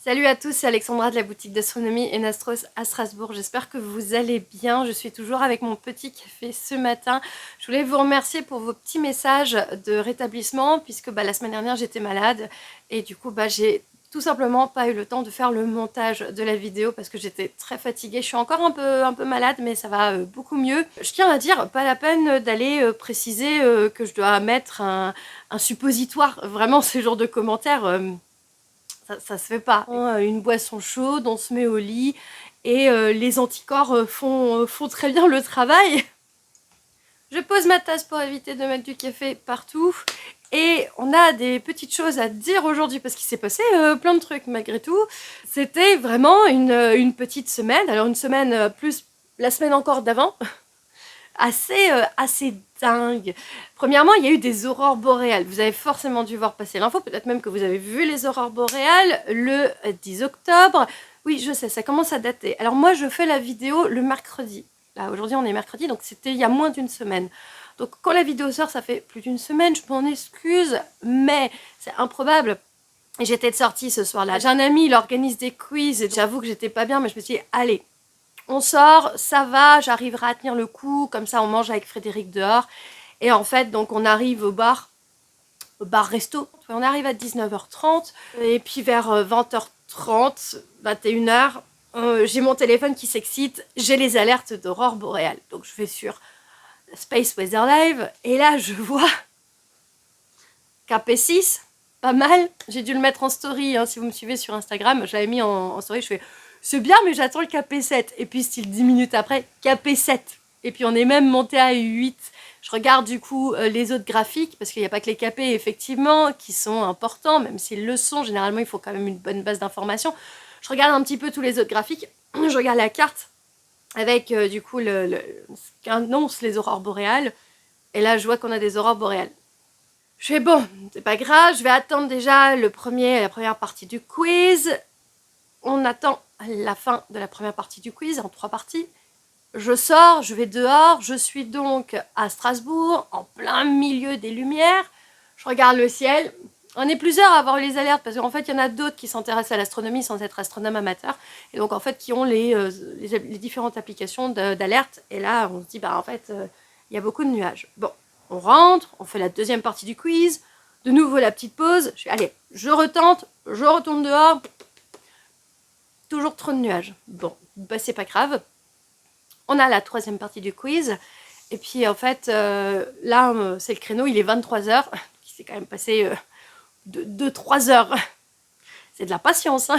Salut à tous, c'est Alexandra de la boutique d'astronomie Enastros à Strasbourg. J'espère que vous allez bien. Je suis toujours avec mon petit café ce matin. Je voulais vous remercier pour vos petits messages de rétablissement puisque la semaine dernière j'étais malade et du coup j'ai tout simplement pas eu le temps de faire le montage de la vidéo parce que j'étais très fatiguée. Je suis encore un peu malade mais ça va beaucoup mieux. Je tiens à dire, pas la peine d'aller préciser que je dois mettre un suppositoire. Vraiment ce genre de commentaires... ça se fait pas. Une boisson chaude, on se met au lit et les anticorps font très bien le travail. Je pose ma tasse pour éviter de mettre du café partout. Et on a des petites choses à dire aujourd'hui parce qu'il s'est passé plein de trucs malgré tout. C'était vraiment une petite semaine. Alors une semaine plus la semaine encore d'avant. Assez dingue. Premièrement, il y a eu des aurores boréales. Vous avez forcément dû voir passer l'info, peut-être même que vous avez vu les aurores boréales le 10 octobre. Oui, je sais, ça commence à dater. Alors moi, je fais la vidéo le mercredi. Là, aujourd'hui, on est mercredi, donc c'était il y a moins d'une semaine. Donc quand la vidéo sort, ça fait plus d'une semaine, je m'en excuse, mais c'est improbable. J'étais de sortie ce soir-là. J'ai un ami, il organise des quiz, et j'avoue que j'étais pas bien, mais je me suis dit, allez, on sort, ça va, j'arriverai à tenir le coup, comme ça on mange avec Frédéric dehors. Et en fait, donc on arrive au bar-resto, on arrive à 19h30, et puis vers 20h30, 21h, j'ai mon téléphone qui s'excite, j'ai les alertes d'aurore boréale. Donc je vais sur Space Weather Live, et là je vois KP6, pas mal. J'ai dû le mettre en story, hein, si vous me suivez sur Instagram, je l'avais mis en story, je fais... C'est bien, mais j'attends le KP7. Et puis, style 10 minutes après, KP7. Et puis, on est même monté à 8. Je regarde du coup les autres graphiques, parce qu'il n'y a pas que les KP, effectivement, qui sont importants, même s'ils le sont. Généralement, il faut quand même une bonne base d'informations. Je regarde un petit peu tous les autres graphiques. Je regarde la carte avec, du coup, ce qu'annoncent les aurores boréales. Et là, je vois qu'on a des aurores boréales. Je fais bon, c'est pas grave, je vais attendre déjà la première partie du quiz. On attend la fin de la première partie du quiz en 3 parties. Je sors, je vais dehors, je suis donc à Strasbourg, en plein milieu des lumières. Je regarde le ciel. On est plusieurs à avoir les alertes parce qu'en fait, il y en a d'autres qui s'intéressent à l'astronomie sans être astronome amateur. Et donc, en fait, qui ont les différentes applications d'alerte. Et là, on se dit, en fait, il y a beaucoup de nuages. Bon, on rentre, on fait la deuxième partie du quiz. De nouveau, la petite pause. Je fais, allez, je retente, je retourne dehors. Toujours trop de nuages. Bon, c'est pas grave. On a la troisième partie du quiz. Et puis, en fait, là, c'est le créneau, il est 23h. Il s'est quand même passé 2-3 heures. C'est de la patience, hein.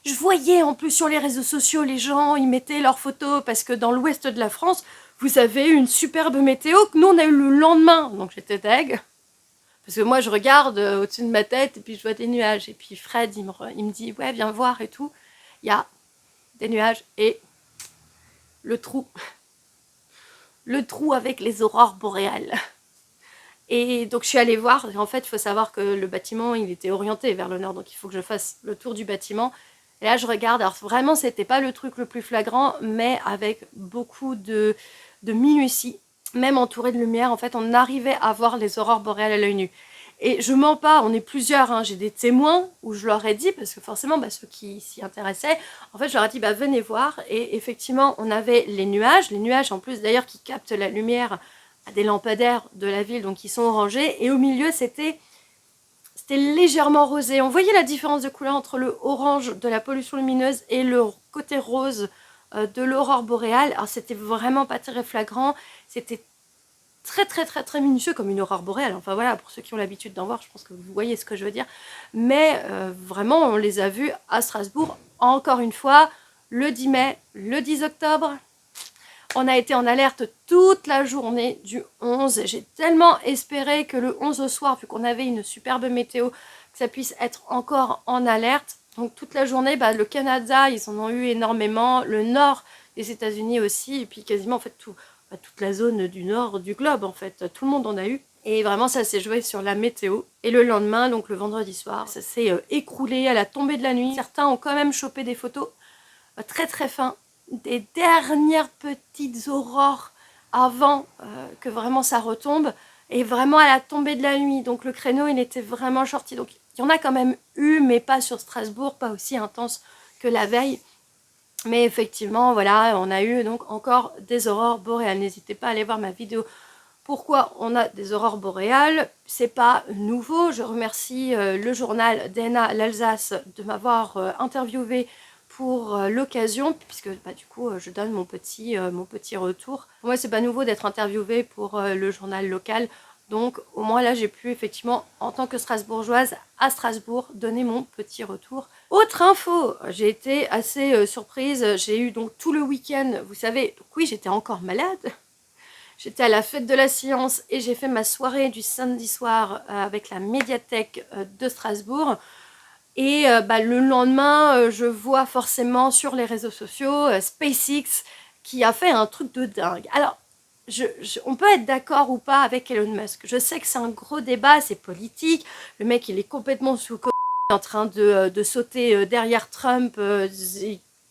Je voyais en plus sur les réseaux sociaux, les gens, ils mettaient leurs photos parce que dans l'ouest de la France, vous avez une superbe météo que nous, on a eu le lendemain. Donc, j'étais deg. Parce que moi, je regarde au-dessus de ma tête et puis je vois des nuages. Et puis, Fred, il me dit, ouais, viens voir et tout. Il y a des nuages et le trou avec les aurores boréales. Et donc je suis allée voir, en fait il faut savoir que le bâtiment il était orienté vers le nord, donc il faut que je fasse le tour du bâtiment. Et là je regarde, alors vraiment c'était pas le truc le plus flagrant, mais avec beaucoup de minutie, même entouré de lumière, en fait on arrivait à voir les aurores boréales à l'œil nu. Et je mens pas, on est plusieurs, hein. J'ai des témoins où je leur ai dit, parce que forcément ceux qui s'y intéressaient, en fait je leur ai dit venez voir, et effectivement on avait les nuages en plus d'ailleurs qui captent la lumière à des lampadaires de la ville, donc qui sont orangés, et au milieu c'était légèrement rosé. On voyait la différence de couleur entre le orange de la pollution lumineuse et le côté rose de l'aurore boréale. Alors c'était vraiment pas très flagrant, c'était très minutieux comme une aurore boréale. Enfin voilà, pour ceux qui ont l'habitude d'en voir, je pense que vous voyez ce que je veux dire. Mais vraiment, on les a vus à Strasbourg, encore une fois, le 10 mai, le 10 octobre. On a été en alerte toute la journée du 11. J'ai tellement espéré que le 11 au soir, vu qu'on avait une superbe météo, que ça puisse être encore en alerte. Donc toute la journée, le Canada, ils en ont eu énormément. Le nord des États-Unis aussi. Et puis quasiment, en fait, toute la zone du nord du globe, en fait. Tout le monde en a eu. Et vraiment, ça s'est joué sur la météo. Et le lendemain, donc le vendredi soir, ça s'est écroulé à la tombée de la nuit. Certains ont quand même chopé des photos très fins, des dernières petites aurores avant que vraiment ça retombe. Et vraiment à la tombée de la nuit. Donc le créneau, il était vraiment shorty. Donc il Il y en a quand même eu, mais pas sur Strasbourg, pas aussi intense que la veille. Mais effectivement, voilà, on a eu donc encore des aurores boréales. N'hésitez pas à aller voir ma vidéo. Pourquoi on a des aurores boréales? C'est pas nouveau. Je remercie le journal d'Ena l'Alsace de m'avoir interviewé pour l'occasion, puisque bah, du coup je donne mon petit retour. Pour moi c'est pas nouveau d'être interviewée pour le journal local, donc au moins là j'ai pu effectivement en tant que strasbourgeoise à Strasbourg donner mon petit retour. Autre info, j'ai été assez surprise, j'ai eu donc tout le week-end, vous savez, donc oui j'étais encore malade. J'étais à la fête de la science et j'ai fait ma soirée du samedi soir avec la médiathèque de Strasbourg. Et bah, le lendemain, je vois forcément sur les réseaux sociaux SpaceX qui a fait un truc de dingue. Alors, on peut être d'accord ou pas avec Elon Musk. Je sais que c'est un gros débat, c'est politique. Le mec, il est complètement sous en train de sauter derrière Trump.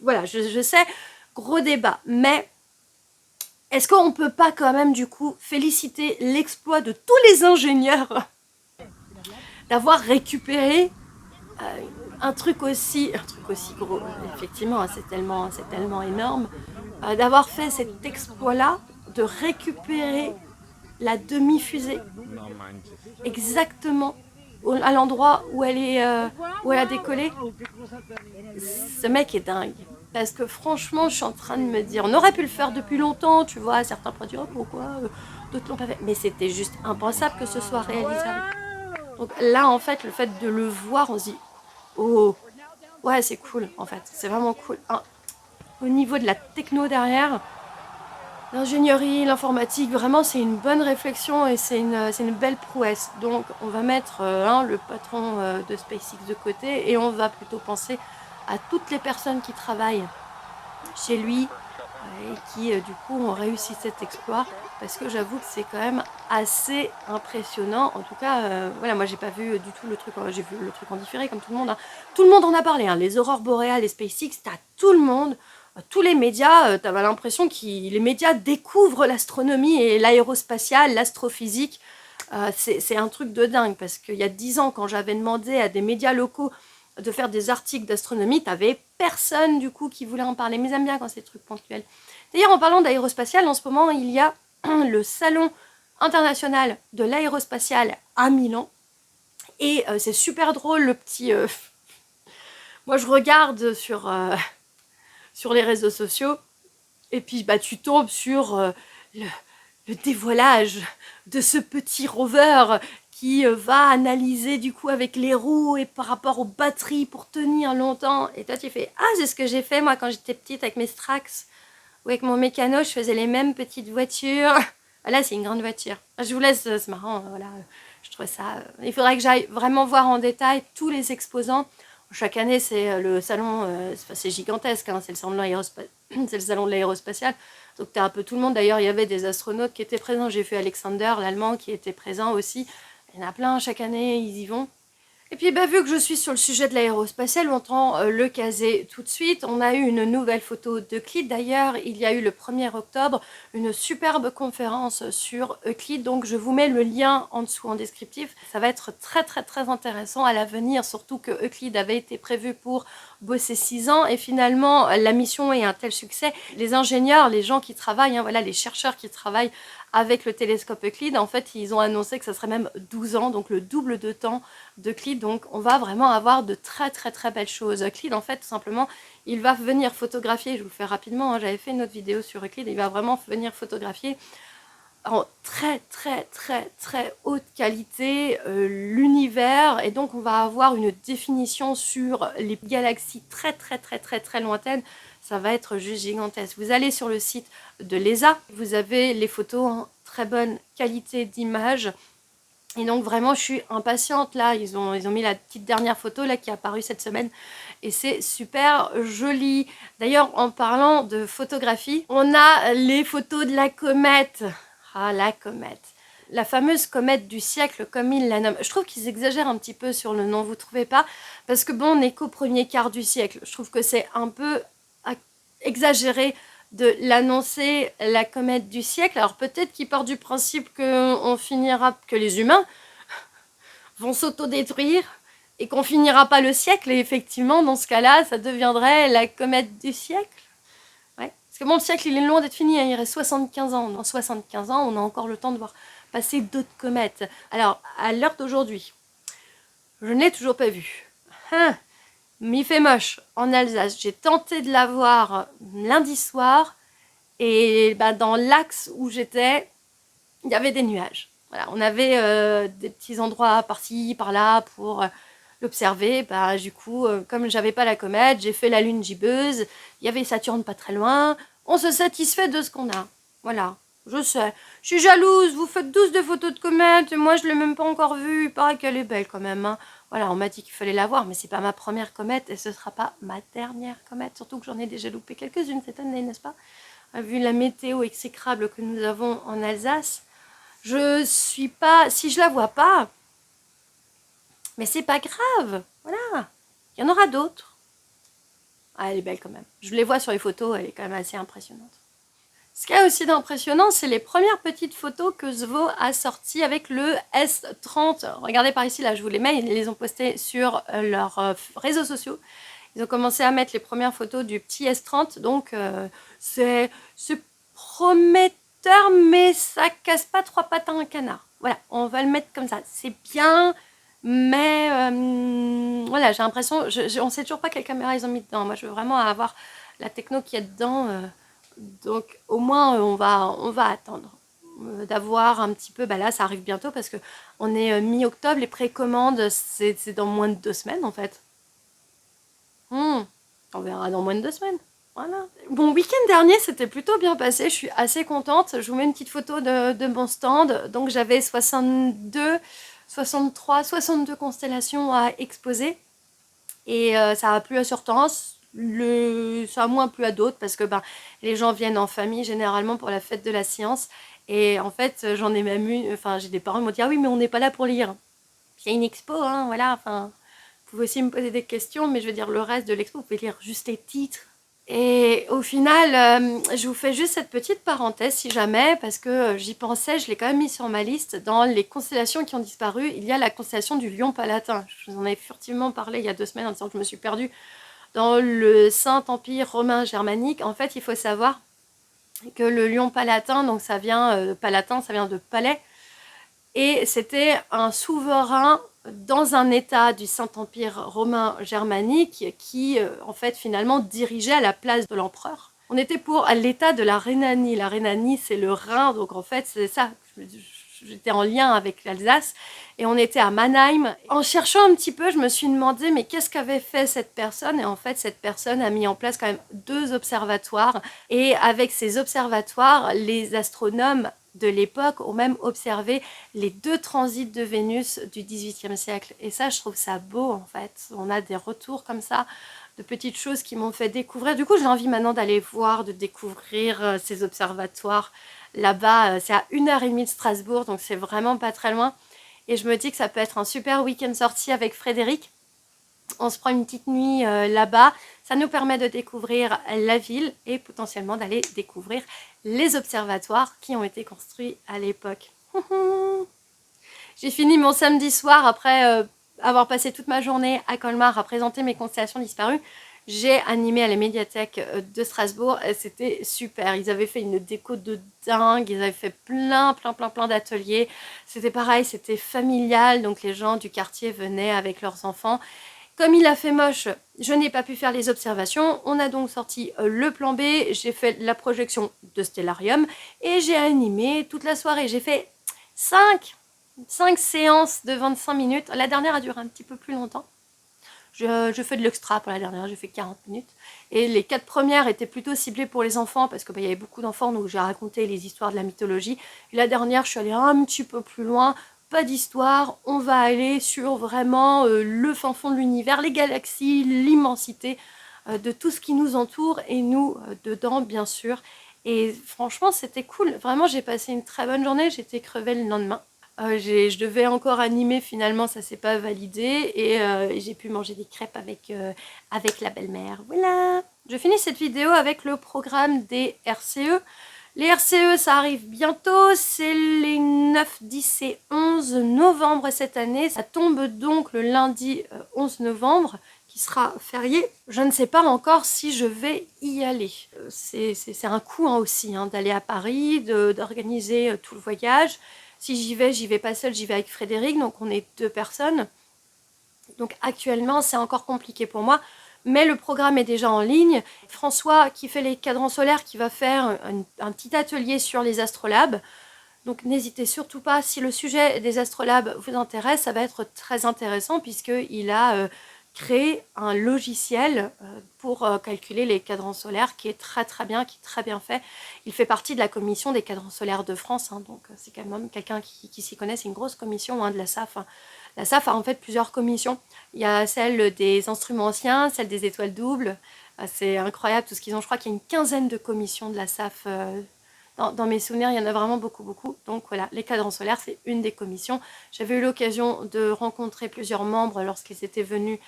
Voilà, je sais, gros débat. Mais est-ce qu'on peut pas quand même du coup féliciter l'exploit de tous les ingénieurs d'avoir récupéré un truc aussi gros, effectivement, c'est tellement énorme, d'avoir fait cet exploit-là, de récupérer la demi-fusée exactement à l'endroit où où elle a décollé. Ce mec est dingue. Parce que franchement, je suis en train de me dire, on aurait pu le faire depuis longtemps, tu vois, certains pourraient dire, oh, pourquoi, d'autres l'ont pas fait. Mais c'était juste impensable que ce soit réalisable. Donc là, en fait, le fait de le voir, on se dit, oh, ouais, c'est cool, en fait, c'est vraiment cool. Au niveau de la techno derrière, l'ingénierie, l'informatique, vraiment, c'est une bonne réflexion et c'est une belle prouesse. Donc, on va mettre le patron de SpaceX de côté et on va plutôt penser à toutes les personnes qui travaillent chez lui et qui, du coup, ont réussi cet exploit. Parce que j'avoue que c'est quand même assez impressionnant. En tout cas, voilà, moi, j'ai pas vu du tout le truc, j'ai vu le truc en différé, comme tout le monde. Hein. Tout le monde en a parlé, hein. Les aurores boréales, les SpaceX, t'as tout le monde. Tous les médias, t'avais l'impression que les médias découvrent l'astronomie et l'aérospatiale, l'astrophysique. C'est un truc de dingue parce qu'il y a 10 ans, quand j'avais demandé à des médias locaux de faire des articles d'astronomie, t'avais personne du coup qui voulait en parler. Mais j'aime bien quand c'est des trucs ponctuels. D'ailleurs, en parlant d'aérospatiale, en ce moment, il y a le salon international de l'aérospatiale à Milan. Et c'est super drôle, le petit... Moi, je regarde sur les réseaux sociaux, et puis bah, tu tombes sur le dévoilage de ce petit rover qui va analyser du coup avec les roues et par rapport aux batteries pour tenir longtemps. Et toi tu fais, ah c'est ce que j'ai fait moi quand j'étais petite avec mes Strax, ou avec mon mécano, je faisais les mêmes petites voitures. Là c'est une grande voiture. Je vous laisse, c'est marrant, voilà, je trouve ça... Il faudrait que j'aille vraiment voir en détail tous les exposants. Chaque année, c'est le salon, c'est gigantesque, hein, c'est le salon de l'aérospatial. Donc, tu as un peu tout le monde. D'ailleurs, il y avait des astronautes qui étaient présents. J'ai vu Alexander, l'Allemand, qui était présent aussi. Il y en a plein, chaque année, ils y vont. Et puis, bah, vu que je suis sur le sujet de l'aérospatial, autant le caser tout de suite. On a eu une nouvelle photo d'Euclide. D'ailleurs, il y a eu le 1er octobre une superbe conférence sur Euclide. Donc, je vous mets le lien en dessous en descriptif. Ça va être très, très, très intéressant à l'avenir. Surtout que Euclide avait été prévu pour bosser 6 ans. Et finalement, la mission est un tel succès. Les ingénieurs, les gens qui travaillent, hein, voilà, les chercheurs qui travaillent avec le télescope Euclide, en fait, ils ont annoncé que ça serait même 12 ans, donc le double de temps d'Euclide. Donc, on va vraiment avoir de très, très, très belles choses. Euclide, en fait, tout simplement, il va venir photographier, je vous le fais rapidement, hein, j'avais fait une autre vidéo sur Euclide, il va vraiment venir photographier en très, très, très, très haute qualité l'univers. Et donc, on va avoir une définition sur les galaxies très, très, très, très, très lointaines. Ça va être juste gigantesque. Vous allez sur le site de l'ESA, vous avez les photos en très bonne qualité d'image. Et donc vraiment, je suis impatiente là. Ils ont mis la petite dernière photo là qui est apparue cette semaine. Et c'est super joli. D'ailleurs, en parlant de photographie, on a les photos de la comète. Ah, la comète. La fameuse comète du siècle, comme ils la nomment. Je trouve qu'ils exagèrent un petit peu sur le nom, vous trouvez pas? Parce que bon, on n'est qu'au premier quart du siècle. Je trouve que c'est un peu exagéré de l'annoncer la comète du siècle. Alors peut-être qu'ils partent du principe qu'on finira, que les humains vont s'autodétruire et qu'on finira pas le siècle, et effectivement, dans ce cas-là, ça deviendrait la comète du siècle. Ouais. Parce que bon, le siècle, il est loin d'être fini, hein, il reste 75 ans. Dans 75 ans, on a encore le temps de voir passer d'autres comètes. Alors, à l'heure d'aujourd'hui, je ne l'ai toujours pas vu. Mais il fait moche en Alsace. J'ai tenté de la voir lundi soir, et dans l'axe où j'étais, il y avait des nuages. Voilà, on avait des petits endroits par-ci, par-là pour l'observer. Du coup, comme j'avais pas la comète, j'ai fait la lune gibbeuse. Il y avait Saturne pas très loin. On se satisfait de ce qu'on a. Voilà, je sais. Je suis jalouse, vous faites 12 de photos de comète, moi je l'ai même pas encore vue. Il paraît qu'elle est belle quand même. Hein. Voilà, on m'a dit qu'il fallait la voir, mais c'est pas ma première comète et ce sera pas ma dernière comète. Surtout que j'en ai déjà loupé quelques-unes cette année, n'est-ce pas? Vu la météo exécrable que nous avons en Alsace, je suis pas... Si je la vois pas, mais c'est pas grave. Voilà. Il y en aura d'autres. Ah, elle est belle quand même. Je les vois sur les photos, elle est quand même assez impressionnante. Ce qui est aussi d'impressionnant, c'est les premières petites photos que Zwo a sorties avec le S30. Regardez par ici, là, je vous les mets. Ils les ont postées sur leurs réseaux sociaux. Ils ont commencé à mettre les premières photos du petit S30. Donc, c'est prometteur, mais ça casse pas trois pattes à un canard. Voilà, on va le mettre comme ça. C'est bien, mais voilà, j'ai l'impression... on ne sait toujours pas quelle caméra ils ont mis dedans. Moi, je veux vraiment avoir la techno qu'il y a dedans. Donc au moins on va attendre d'avoir un petit peu, là ça arrive bientôt parce que on est mi-octobre, les précommandes c'est dans moins de 2 semaines en fait. On verra dans moins de 2 semaines. Voilà. Bon, week-end dernier c'était plutôt bien passé, je suis assez contente. Je vous mets une petite photo de mon stand. Donc j'avais 62, 63, 62 constellations à exposer et ça a plu à Surtense. Ça a moins plu à d'autres parce que les gens viennent en famille généralement pour la fête de la science et en fait j'en ai même eu, j'ai des parents qui m'ont dit ah oui mais on n'est pas là pour lire, il y a une expo hein, voilà, vous pouvez aussi me poser des questions mais je veux dire le reste de l'expo vous pouvez lire juste les titres. Et au final, je vous fais juste cette petite parenthèse si jamais, parce que j'y pensais, je l'ai quand même mis sur ma liste. Dans les constellations qui ont disparu, il y a la constellation du Lion palatin. Je vous en avais furtivement parlé il y a 2 semaines en disant que je me suis perdue dans le Saint-Empire romain germanique. En fait, il faut savoir que le Lion palatin, donc ça vient palatin, ça vient de palais, et c'était un souverain dans un état du Saint-Empire romain germanique qui, en fait, finalement dirigeait à la place de l'empereur. On était pour l'état de la Rhénanie. La Rhénanie, c'est le Rhin, donc en fait, c'est ça. J'étais en lien avec l'Alsace et on était à Mannheim. En cherchant un petit peu, je me suis demandé mais qu'est-ce qu'avait fait cette personne? Et en fait, cette personne a mis en place quand même 2 observatoires. Et avec ces observatoires, les astronomes de l'époque ont même observé les 2 transits de Vénus du XVIIIe siècle. Et ça, je trouve ça beau en fait. On a des retours comme ça de petites choses qui m'ont fait découvrir. Du coup, j'ai envie maintenant d'aller voir, de découvrir ces observatoires. Là-bas, c'est à 1h30 de Strasbourg, donc c'est vraiment pas très loin. Et je me dis que ça peut être un super week-end sorti avec Frédéric. On se prend une petite nuit là-bas. Ça nous permet de découvrir la ville et potentiellement d'aller découvrir les observatoires qui ont été construits à l'époque. J'ai fini mon samedi soir après avoir passé toute ma journée à Colmar à présenter mes constellations disparues. J'ai animé à la médiathèque de Strasbourg, c'était super. Ils avaient fait une déco de dingue, ils avaient fait plein d'ateliers. C'était pareil, c'était familial, donc les gens du quartier venaient avec leurs enfants. Comme il a fait moche, je n'ai pas pu faire les observations. On a donc sorti le plan B, j'ai fait la projection de Stellarium et j'ai animé toute la soirée. J'ai fait 5 séances de 25 minutes. La dernière a duré un petit peu plus longtemps. Je fais de l'extra pour la dernière, j'ai fait 40 minutes. Et les 4 premières étaient plutôt ciblées pour les enfants parce qu'il y avait beaucoup d'enfants, donc j'ai raconté les histoires de la mythologie. Et la dernière, je suis allée un petit peu plus loin. Pas d'histoire, on va aller sur vraiment le fin fond de l'univers, les galaxies, l'immensité de tout ce qui nous entoure et nous dedans, bien sûr. Et franchement, c'était cool. Vraiment, j'ai passé une très bonne journée. J'étais crevée le lendemain. Je devais encore animer, finalement ça s'est pas validé et j'ai pu manger des crêpes avec la belle-mère. Voilà. Je finis cette vidéo avec le programme des RCE. Les RCE, ça arrive bientôt, c'est les 9, 10 et 11 novembre cette année. Ça tombe donc le lundi 11 novembre, qui sera férié. Je ne sais pas encore si je vais y aller. C'est un coût aussi d'aller à Paris, d'organiser tout le voyage. Si j'y vais pas seule, j'y vais avec Frédéric, donc on est 2 personnes. Donc actuellement, c'est encore compliqué pour moi. Mais le programme est déjà en ligne. François, qui fait les cadrans solaires, qui va faire un petit atelier sur les astrolabes. Donc n'hésitez surtout pas, si le sujet des astrolabes vous intéresse, ça va être très intéressant puisqu'il a créé un logiciel pour calculer les cadrans solaires qui est très très bien, qui est très bien fait. Il fait partie de la commission des cadrans solaires de France, donc c'est quand même quelqu'un qui s'y connaît, c'est une grosse commission de la SAF. La SAF a en fait plusieurs commissions. Il y a celle des instruments anciens, celle des étoiles doubles. C'est incroyable tout ce qu'ils ont. Je crois qu'il y a une quinzaine de commissions de la SAF. Dans mes souvenirs, il y en a vraiment beaucoup, beaucoup. Donc voilà, les cadrans solaires, c'est une des commissions. J'avais eu l'occasion de rencontrer plusieurs membres lorsqu'ils étaient venus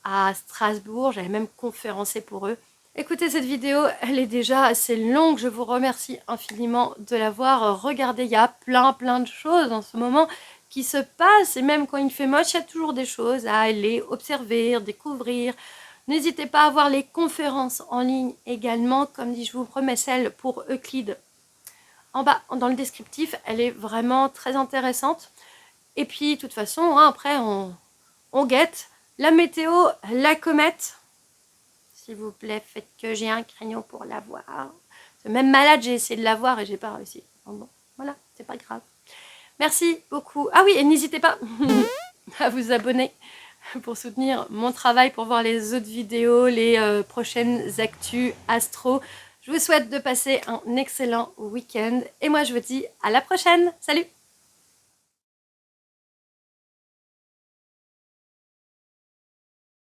à Strasbourg. J'avais même conférencé pour eux. Écoutez, cette vidéo, elle est déjà assez longue. Je vous remercie infiniment de l'avoir regardée. Il y a plein de choses en ce moment qui se passent. Et même quand il fait moche, il y a toujours des choses à aller observer, découvrir. N'hésitez pas à voir les conférences en ligne également. Comme dit, je vous promets celle pour Euclide en bas dans le descriptif. Elle est vraiment très intéressante. Et puis, de toute façon, après, on guette la météo, la comète. S'il vous plaît, faites que j'ai un crayon pour la voir. Même malade, j'ai essayé de la voir et j'ai pas réussi. Bon, voilà, c'est pas grave. Merci beaucoup. Ah oui, et n'hésitez pas à vous abonner pour soutenir mon travail, pour voir les autres vidéos, les prochaines actus astro. Je vous souhaite de passer un excellent week-end et moi je vous dis à la prochaine. Salut!